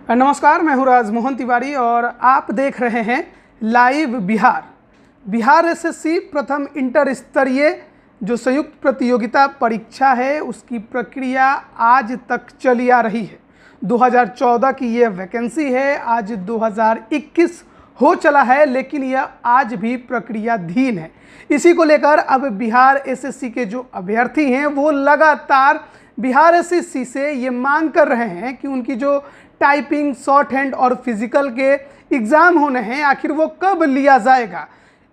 नमस्कार, मैं हूँ राजमोहन तिवारी और आप देख रहे हैं लाइव बिहार। बिहार एसएससी प्रथम इंटर स्तरीय जो संयुक्त प्रतियोगिता परीक्षा है उसकी प्रक्रिया आज तक चली आ रही है। 2014 की ये वैकेंसी है, आज 2021 हो चला है, लेकिन यह आज भी प्रक्रियाधीन है। इसी को लेकर अब बिहार एसएससी के जो अभ्यर्थी हैं वो लगातार बिहार एसएससी से ये मांग कर रहे हैं कि उनकी जो टाइपिंग, शॉर्ट हैंड और फिजिकल के एग्ज़ाम होने हैं आखिर वो कब लिया जाएगा।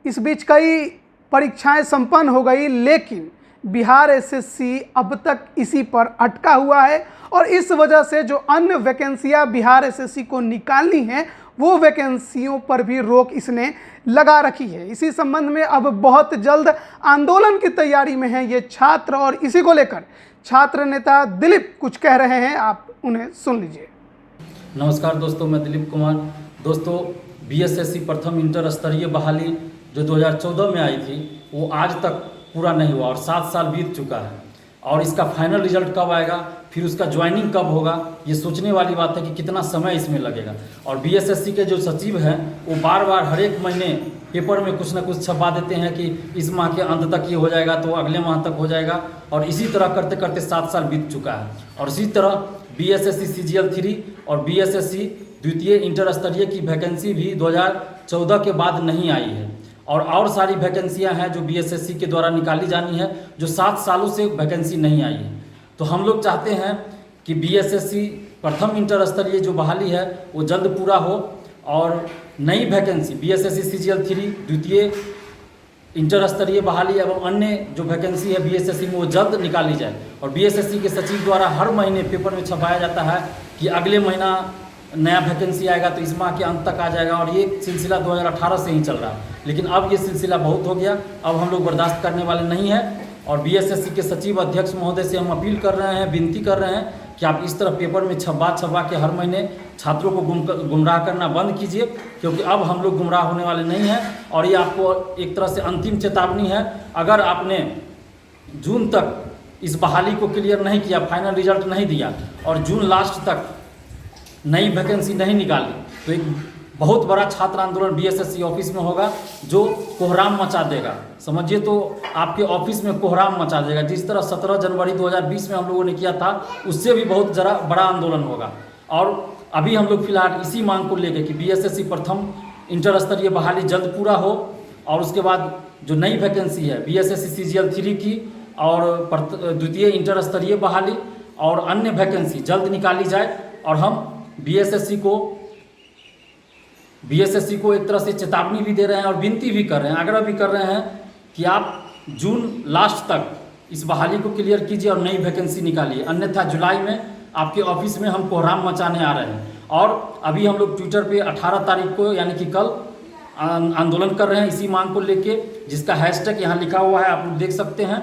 इस बीच कई परीक्षाएं संपन्न हो गई, लेकिन बिहार एसएससी अब तक इसी पर अटका हुआ है और इस वजह से जो अन्य वैकेंसियां बिहार एसएससी को निकालनी हैं वो वैकेंसियों पर भी रोक इसने लगा रखी है। इसी संबंध में अब बहुत जल्द आंदोलन की तैयारी में है ये छात्र और इसी को लेकर छात्र नेता दिलीप कुछ कह रहे हैं, आप उन्हें सुन लीजिए। नमस्कार दोस्तों, मैं दिलीप कुमार। दोस्तों, बीएसएससी प्रथम इंटर स्तरीय बहाली जो 2014 में आई थी वो आज तक पूरा नहीं हुआ और 7 साल बीत चुका है। और इसका फाइनल रिजल्ट कब आएगा, फिर उसका ज्वाइनिंग कब होगा, ये सोचने वाली बात है कि कितना समय इसमें लगेगा। और बीएसएससी के जो सचिव हैं वो बार बार हर एक महीने पेपर में कुछ ना कुछ छपा देते हैं कि इस माह के अंत तक ये हो जाएगा तो अगले माह तक हो जाएगा, और इसी तरह करते करते 7 साल बीत चुका है। और इसी तरह बीएसएससी सीजीएल 3 और बीएसएससी द्वितीय इंटर स्तरीय की वैकेंसी भी 2014 के बाद नहीं आई है। और सारी वैकेंसियां हैं जो बीएसएससी के द्वारा निकाली जानी है, जो 7 सालों से वैकेंसी नहीं आई है। तो हम लोग चाहते हैं कि बीएसएससी प्रथम इंटर स्तरीय जो बहाली है वो जल्द पूरा हो और नई वैकेंसी बीएसएससी सीजीएल 3 द्वितीय इंटर स्तरीय बहाली एवं अन्य जो वैकेंसी है बीएसएससी में वो जल्द निकाली जाए। और बीएसएससी के सचिव द्वारा हर महीने पेपर में छपाया जाता है कि अगले महीना नया वैकेंसी आएगा तो इस माह के अंत तक आ जाएगा, और ये सिलसिला 2018 से ही चल रहा है। लेकिन अब ये सिलसिला बहुत हो गया, अब हम लोग बर्दाश्त करने वाले नहीं हैं। और बीएसएससी के सचिव अध्यक्ष महोदय से हम अपील कर रहे हैं, विनती कर रहे हैं कि आप इस तरह पेपर में छपा के हर महीने छात्रों को गुमराह करना बंद कीजिए, क्योंकि अब हम लोग गुमराह होने वाले नहीं हैं। और ये आपको एक तरह से अंतिम चेतावनी है। अगर आपने जून तक इस बहाली को क्लियर नहीं किया, फाइनल रिजल्ट नहीं दिया और जून लास्ट तक नई वैकेंसी नहीं निकाली तो एक बहुत बड़ा छात्र आंदोलन बीएसएससी ऑफिस में होगा जो कोहराम मचा देगा। समझिए, तो आपके ऑफिस में कोहराम मचा देगा। जिस तरह 17 जनवरी 2020 में हम लोगों ने किया था उससे भी बहुत ज़रा बड़ा आंदोलन होगा। और अभी हम लोग फिलहाल इसी मांग को लेकर कि बीएसएससी प्रथम इंटर स्तरीय बहाली जल्द पूरा हो और उसके बाद जो नई वैकेंसी है बीएसएससी सीजीएल 3 की और द्वितीय इंटर स्तरीय बहाली और अन्य वैकेंसी जल्द निकाली जाए। और हम बीएसएससी को एक तरह से चेतावनी भी दे रहे हैं और विनती भी कर रहे हैं, आग्रह भी कर रहे हैं कि आप जून लास्ट तक इस बहाली को क्लियर कीजिए और नई वैकेंसी निकालिए, अन्यथा जुलाई में आपके ऑफिस में हम कोहराम मचाने आ रहे हैं। और अभी हम लोग ट्विटर पे 18 तारीख को यानी कि कल आंदोलन कर रहे हैं इसी मांग को लेके, जिसका हैशटैग यहाँ लिखा हुआ है, आप लोग देख सकते हैं।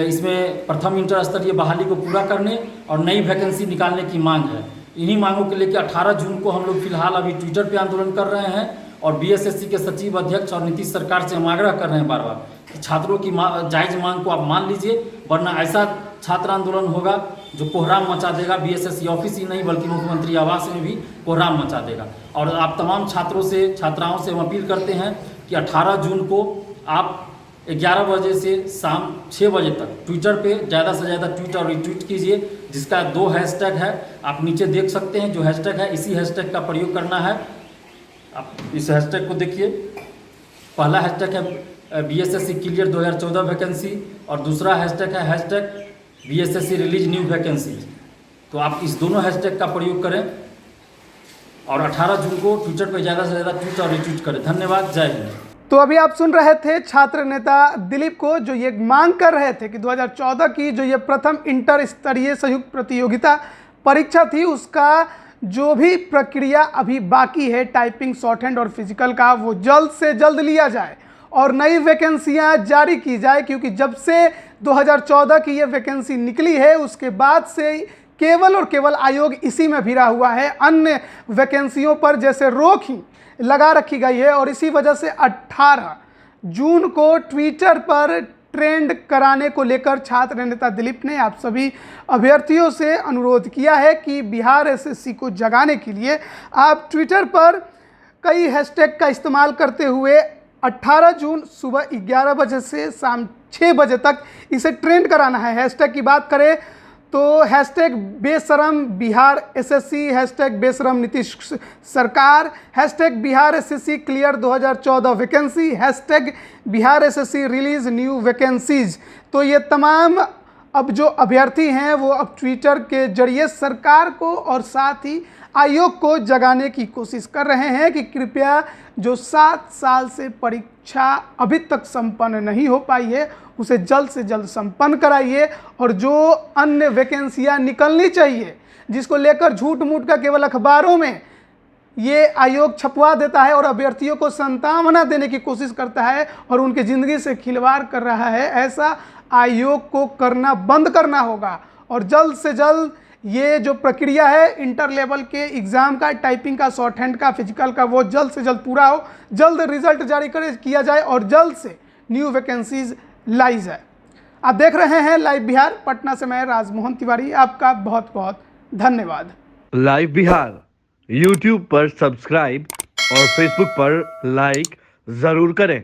इसमें प्रथम इंटर स्तरीय बहाली को पूरा करने और नई वैकेंसी निकालने की मांग है। इन्हीं मांगों के लेकर 18 जून को हम लोग फिलहाल अभी ट्विटर पे आंदोलन कर रहे हैं। और बीएसएससी के सचिव अध्यक्ष और नीतीश सरकार से हम आग्रह कर रहे हैं बार बार कि छात्रों की जायज़ मांग को आप मान लीजिए, वरना ऐसा छात्र आंदोलन होगा जो कोहराम मचा देगा। बीएसएससी ऑफिस ही नहीं बल्कि मुख्यमंत्री आवास में भी कोहराम मचा देगा। और आप तमाम छात्राओं से हम अपील करते हैं कि 18 जून को आप 11 बजे से शाम 6 बजे तक ट्विटर पे ज़्यादा से ज़्यादा ट्वीट और रिट्वीट कीजिए, जिसका 2 हैशटैग है, आप नीचे देख सकते हैं। जो हैशटैग है इसी हैशटैग का प्रयोग करना है। आप इस हैशटैग को देखिए, पहला हैशटैग है बीएसएससी क्लियर 2014 वैकेंसी और दूसरा हैशटैग है hashtag BSSC release new vacancy. तो आप इस दोनों हैशटैग का प्रयोग करें और 18 जून को ट्विटर पर ज़्यादा से ज़्यादा ट्वीट और रिट्वीट करें। धन्यवाद, जय हिंद। तो अभी आप सुन रहे थे छात्र नेता दिलीप को, जो ये मांग कर रहे थे कि 2014 की जो ये प्रथम इंटर स्तरीय संयुक्त प्रतियोगिता परीक्षा थी उसका जो भी प्रक्रिया अभी बाकी है टाइपिंग, शॉर्ट हैंड और फिजिकल का, वो जल्द से जल्द लिया जाए और नई वैकेंसियां जारी की जाए। क्योंकि जब से 2014 की ये वैकेंसी निकली है उसके बाद से केवल और केवल आयोग इसी में भिड़ा हुआ है, अन्य वैकेंसियों पर जैसे रोक ही लगा रखी गई है। और इसी वजह से 18 जून को ट्विटर पर ट्रेंड कराने को लेकर छात्र नेता दिलीप ने आप सभी अभ्यर्थियों से अनुरोध किया है कि बिहार एसएससी को जगाने के लिए आप ट्विटर पर कई हैशटैग का इस्तेमाल करते हुए 18 जून सुबह 11 बजे से शाम 6 बजे तक इसे ट्रेंड कराना है। हैशटैग की बात करें तो हैशटैग बेशरम बिहार एसएससी, हैशटैग बेशरम नीतीश सरकार, hashtag Bihar SSC clear 2014 vacancy, hashtag Bihar SSC release new vacancies. तो ये तमाम अब जो अभ्यर्थी हैं वो अब ट्विटर के जरिए सरकार को और साथ ही आयोग को जगाने की कोशिश कर रहे हैं कि कृपया जो 7 साल से परीक्षा अभी तक संपन्न नहीं हो पाई है उसे जल्द से जल्द संपन्न कराइए, और जो अन्य वैकेंसियां निकलनी चाहिए जिसको लेकर झूठ मूठ का केवल अखबारों में ये आयोग छपवा देता है और अभ्यर्थियों को सांत्वना देने की कोशिश करता है और उनकी ज़िंदगी से खिलवाड़ कर रहा है, ऐसा आयोग को करना बंद करना होगा। और जल्द से जल्द ये जो प्रक्रिया है इंटर लेवल के एग्ज़ाम का, टाइपिंग का, शॉर्ट हैंड का, फिजिकल का, वो जल्द से जल्द पूरा हो, जल्द रिजल्ट जारी किया जाए और जल्द से न्यू वैकेंसीज लाई जाए। आप देख रहे हैं लाइव बिहार, पटना से मैं राजमोहन तिवारी, आपका बहुत बहुत धन्यवाद। लाइव बिहार यूट्यूब पर सब्सक्राइब और फेसबुक पर लाइक ज़रूर करें।